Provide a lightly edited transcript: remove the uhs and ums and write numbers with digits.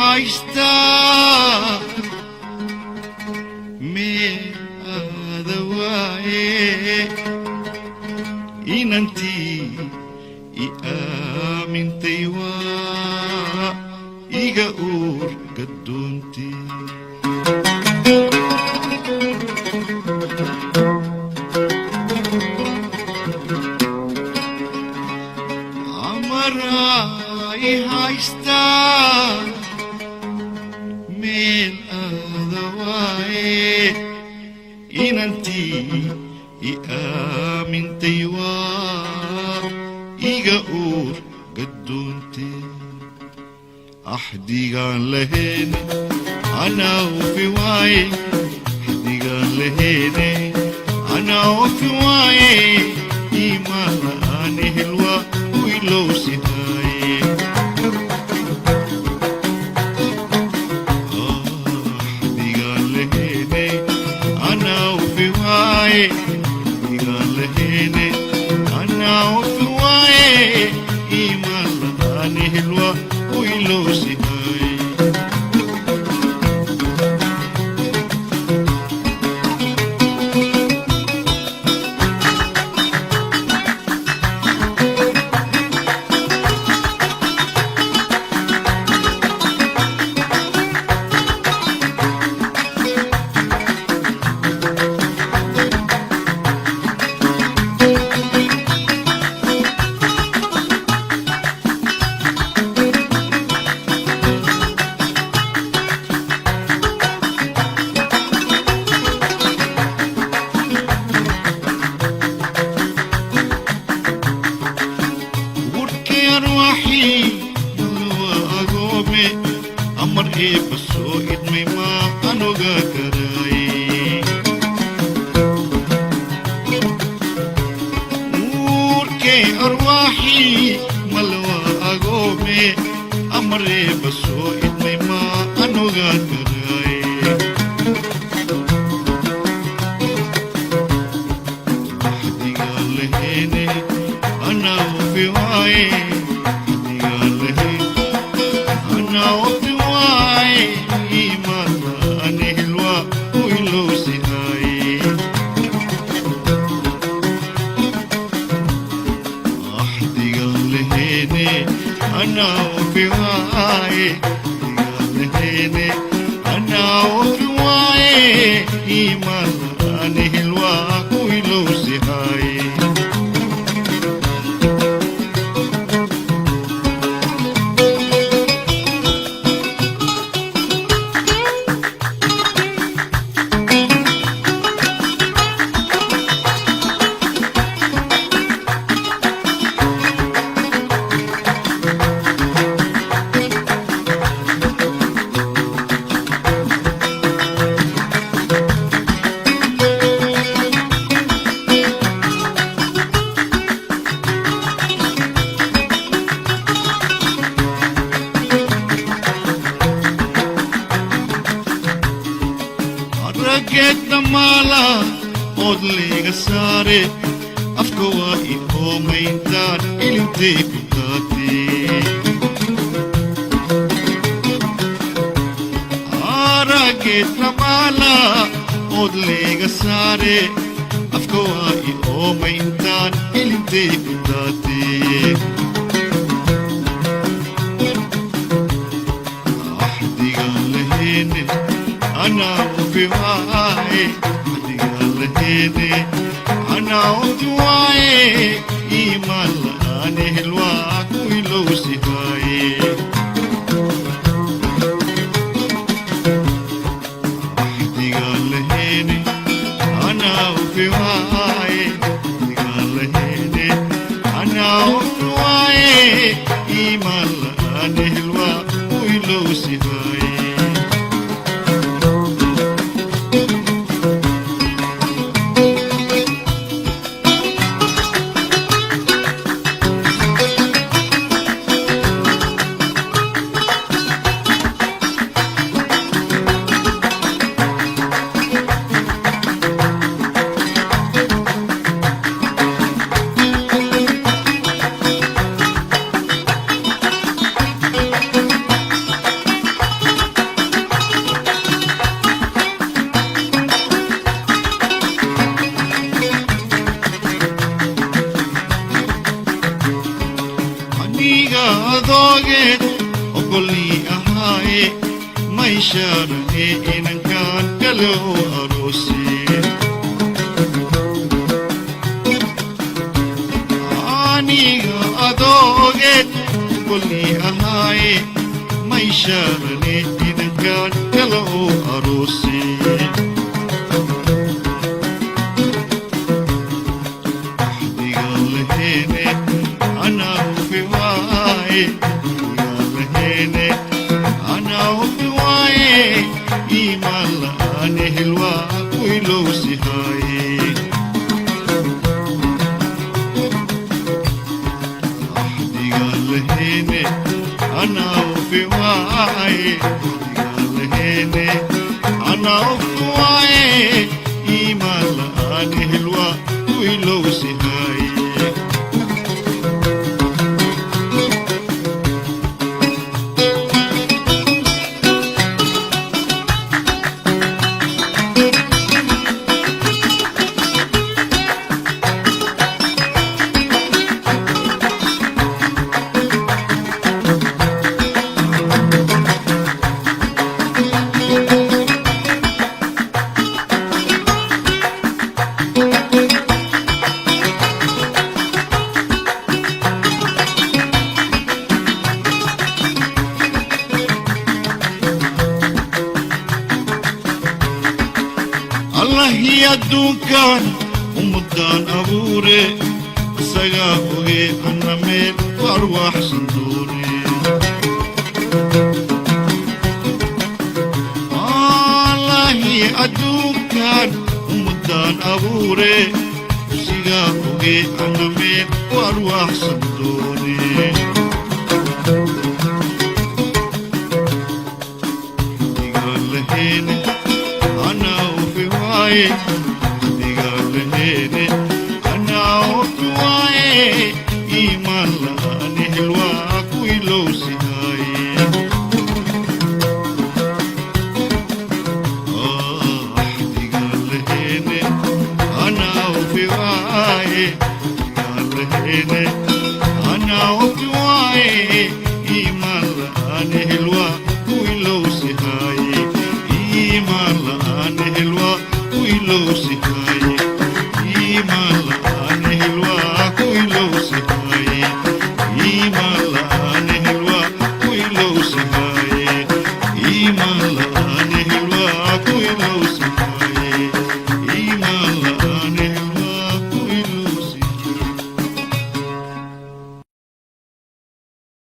haysta meel aada waaye inantii I aamintay waa iga uur gaddoontii amaray haysta meel aada waaye inantii I aamintay waa iga uur gaddoontii axdigaan laheene anaa ufi waaye axdigaan laheene anaa ufi waaye iimaan la'aan ehelwa wilowsihaaye axdigaan laheene anaa ufi waaye axdigaan laheene anaa ufi waaye iimaan la'aan ehelwa wilowsihaaye amar eebba soo idmay maa anoga karaaye nuurkay arwaaxii malwa agoome amar eebba soo idmay maa anoga karaaye axdigaa laheene anaa ufi waaye axdigaa laheene anaa ufi waaye iimaan la'aan ehelwa wilowsihaaye axdigaan laheene anaa ufi waaye axdigaan laheene anaa ufi waaye iimaan la'aan ehelwa wilowsihaaye raggeedna maala ood layga saare afka waa I oomayntaan ilintay ku taatee raggeedna maala ood layga saare afka waa I oomayntaan ilintay ku taatee axdigaan laheene anaa ufi waaye axdigaan laheene anaa ufi waaye iimaan la'aan ehelwa wilowsihaaye axdigaan laheene anaa ufi waaye axdigaan laheene anaa ufi waaye iimaan la'aan ehelwa wilowsihaaye adogeed ogolii ahaaye may shaarane inankaan kale oo aroosee aniga adogeed ogolii ahaaye may shaarane inankaan kale oo aroosee adduunkan ummadaan abuure isagaa oge anna meel arwaaxsan doone allahi adduunkan ummadaan abuure isagaa oge anna meel arwaaxsan doone digaalaheen anaa ufi waaye Lucy.